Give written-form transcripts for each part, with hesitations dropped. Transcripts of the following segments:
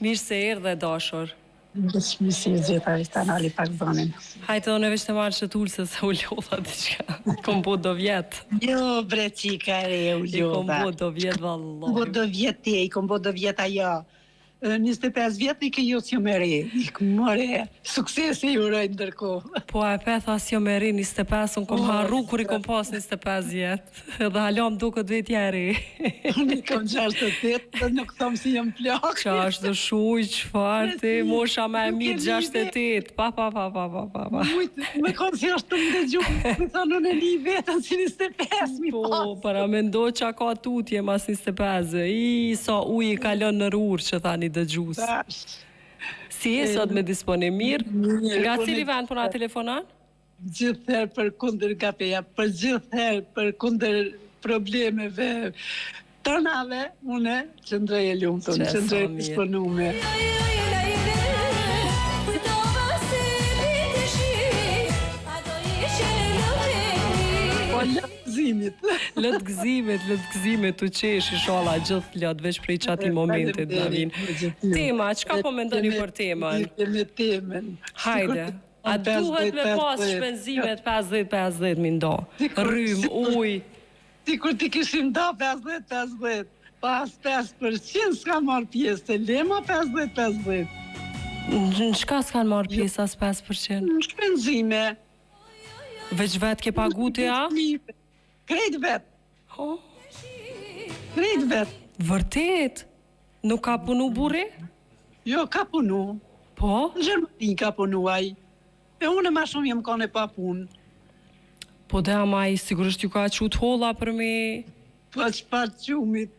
Mirë se erdhe dashur. Mirë gjitha, ishte anali pak zonin. Hajtë unë veç të marrë që tullë se u lodha diçka. Kom bo do vjetë. Jo, bre qika re, u I kom lodha. bo do vjetë, vallohi. Bo do vjetë te, i kom bo do vjetë ajo. 25 vjetë i ke jo s'jo me re. I kom re, suksesi ju rejtë ndërkohë. Po e petha s'jo me re 25, unë kom harru kur i kom pas 25 vjetë. Edhe halam duke të vetja re. Unë i kom 68, dhe nuk thom si jam plak. Qa është shuj, qëfar ti, mosha me e mirë 68, pa. Me konë si është të më dëgju, me thonë unë e një vetën si 25 mi pas. Po, para me ndo qa ka tutje mas 25, i sa uj i kalon në rurë që thani dëgjus. Si e sot me disponim mirë? Nga cili vend puna telefonan? Gjithëherë për kundër gapeja, për gjithëherë për kundër problemeve tërnave, une qëndrej e lumëtën, qëndrej e disponume. Lëtë gëzimit të qesh i shala gjithë lëtë veç prej qati momentit në vinë. Tema, qka po mendoni për temën? Me temen. Hajde, a duhet me pas shpenzimet 50-50 mi ndo? Rrym, uj. Ti kur ti kishim da 50-50, pas 5% s'ka marrë pjesë, të lema 50-50. Në qka s'kan marrë pjesë as 5%? Në shpenzime. Veç vetë ke pagu të ja? Krejt vetë. Krejt vetë. Vërtet? Nuk ka punu burri? Jo, ka punu. Po? Në Gjermani ka punuaj. E unë ma shumë jem kone pa punë. Po dhe ama i sigurisht ju ka qut holla për me... Po që pa qumit.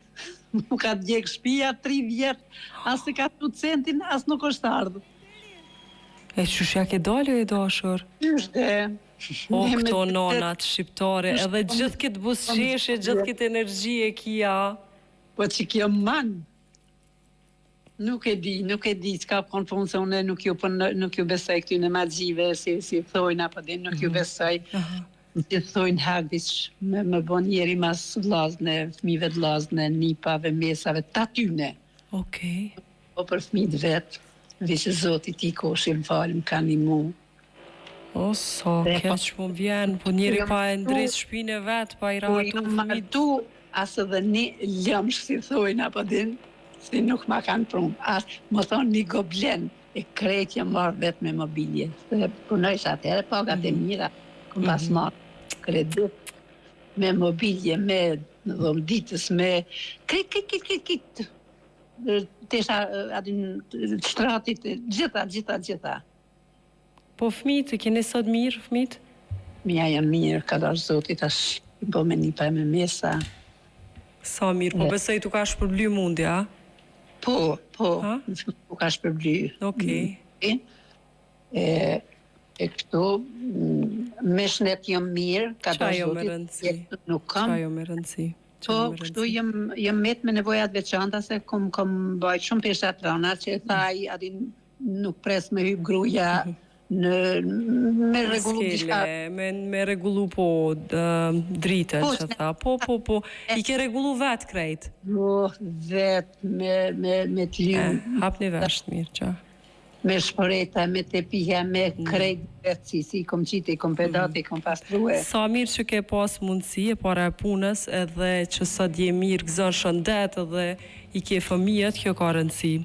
Nuk ka djek shpia 3 vjetë. As të ka qut centin, as nuk është ardhë. E qëshja ke dalë e dashur? Qështë e... O, këto nonat shqiptare, edhe gjithë këtë busqeshe, gjithë këtë energji e kia. Po që kjo manë, nuk e di, s'ka konë punë se une nuk ju besoj këtyne magjive, si thojnë, apo din, nuk ju besoj. Si thojnë hagdish me bon njeri mas vlazne, fmive vlazne, nipave, mesave, tatyne. Okej. Po për fmit vetë, vishë zotit i koshim falem, ka një mu. O, sa keq më vjen, po njeri pa e ndrejt shpine vetë, pa i rahatu fëmit. Po martu, asë dhe një lëmsh, si thojnë, apo din, si nuk ma kanë prunë. Asë, më thonë një goblen, e krejt jam marrë vetë me mobilje. Se punojsh atëherë, pagat e mira, këm pas marrë kredit, me mobilje, me dhomditës, me krejt, tesha adin shtratit, gjitha. Po fëmit, e keni sot mirë, fëmit? Mija janë mirë, ka dash zotit, ashtë po me një pa me mesa. Sa mirë, po besoj tu ka shpërbly mundi, a? Po, tu ka shpërbly. Okej. E këtu, me shnet jam mirë, ka dash zotit, nuk kam. Qa jo me rëndësi? Po, kështu jem met me nevojat veçanta, se kom bajt shumë peshat rana, që e thaj, adin nuk pres me hyp gruja, me regullu diçka. Me regullu po dritën që tha. Po. I ke regullu vetë krejt? Po, vetë, me të ljumë. Hap një vesht mirë, qa? Me shpëreta, me tepija, me krejt vetë, si kom qitë, i kom pedate, i kom pastruhe. Sa mirë që ke pas mundësi e para e punës, edhe që sot je mirë, gëzën shëndet, edhe i ke fëmijët, kjo ka rëndësi.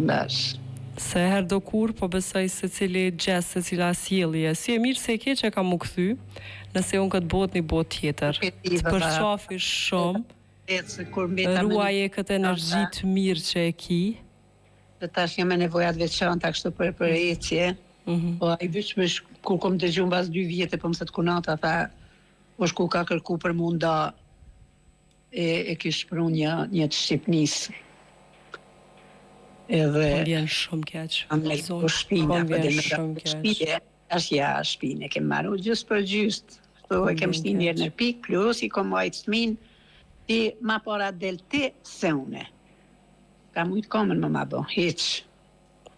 Bash. Se her do kur, po besoj se cili gjes, se cila sjellje. Si e mirë se e ke që ka mu këthy, nëse unë këtë bot një bot tjetër. Të përqafi shumë, ruaje këtë energji të mirë që e ki. Dhe tash jam me nevojat veçanta kështu për ecje. Po a i vyqme kur kom të gjumë bas 2 vjetë, po mësët kunata, tha, po shku ka kërku për munda, e kishë pru një të Shqipnisë. Edhe... Po vjen shumë keq. Po shpina, po dhe me shpine, shpine, kem marru gjust për gjust. Këto e kem shti njerë në pik, plus i kom majtë smin, ti ma para del ti se une. Ka mujtë komën ma bo, heq.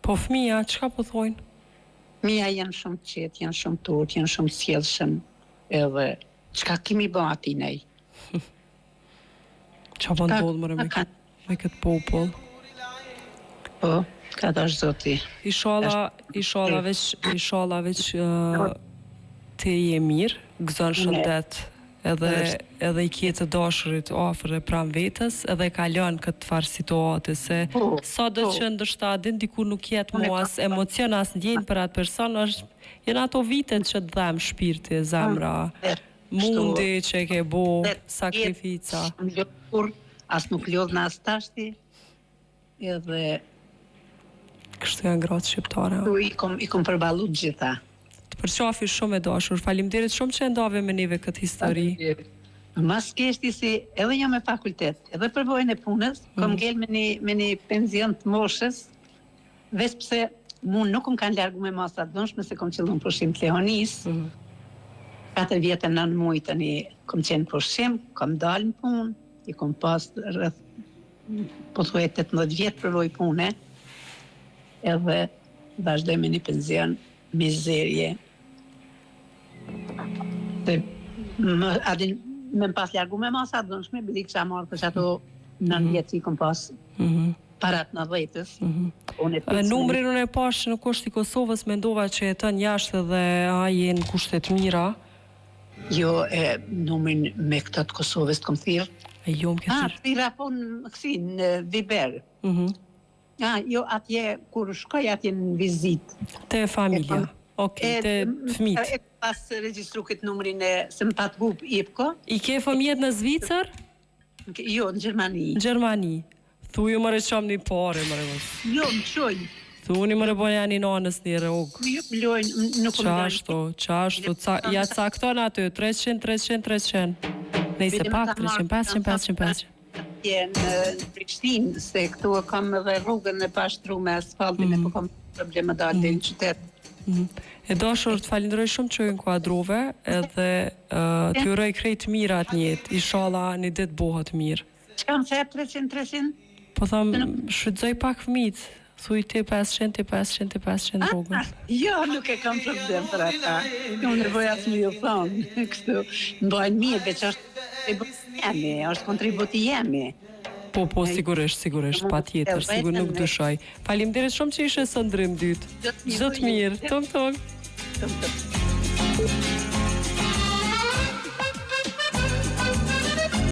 Po fëmija, qka po thojnë? Mija janë shumë qetë, janë shumë tot, janë shumë sjellshëm, edhe qka kemi bo ati nej? Qa po ndodhë mërë me këtë popull? Po, ka dash zoti. Inshallah veç ti je mirë, gëzon shëndet, edhe i kje të dashurit afër e pranë vetës, edhe ka lënë këtë farë situate, se sa do që ndërshta din diku nuk jetë mu as emocion, as ndjenjë për atë person, jenë ato vitet që të dhem shpirti, zemra, mundi që e ke bo, sakrifica. As nuk lodh në as tashti, edhe... Kështu janë gratë shqiptare. I kom përballu gjitha. Të përqafi shumë e dashur, faleminderit shumë që e ndave me neve këtë histori. Mas keshti si edhe jam me fakultet, edhe përvojën e punës, kom ngel me një penzion të moshës, veç pse mu nuk më kanë largu me masat dënshme, se kom qëllun pushim të Leonis, 4 vjetë e 9 muaj tani kom qenë pushim, kom dalë në punë, i kom pas rrëth, po thuaj 18 vjetë përvoj pune, edhe vazhdoj me një penzion mizerje. Me më pas largu me masa dënshme, bili kësha marrë për që ato 9 vjetë që i kom pas parat në dhejtës. Numrin unë e pash në kushti Kosovës, mendova që e të njashtë dhe a jenë kushtet mira. Jo, numrin me këtë të Kosovës të kom thirë. Jo, më këtë thirë. Thira po në kësi, në Viber. Jo, atje, kur shkoj atje në vizit. Te familja, te fëmit. E pas registru këtë numrin e se më patë gup IPKO. I ke fëmijet në Zvicër? Jo, në Gjermani. Në Gjermani. Thuju më reqam një pare, më revës. Jo, më qoj. Thuni më rebonja një nanës një rogë. Jo, më lojnë, nuk më dojnë. Qashtu, ja cakton aty, 300. Nejse pak, 300, 500. Në Prishtinë, se këtu e kam edhe rrugën e pashtru me asfaltin e po kam probleme dalë dhe në qytet. E dashur të falenderoj shumë që ju inkuadrove edhe të uroj krejt mirat njët, inshallah një ditë bohat mirë. Që kam thep 300? Po thamë, shfrytëzoj pak fëmijët, thuj ti 500 rrugën. Jo, nuk e kam problem për ata. Unë nevoj asë më ju thonë, kështu, në bojnë mirë, veç është kontributi jemi. Po, sigurisht, pa tjetër, sigur nuk dushoj. Faleminderit shumë që ishe së ndrym dytë. Gjithë mirë, tong.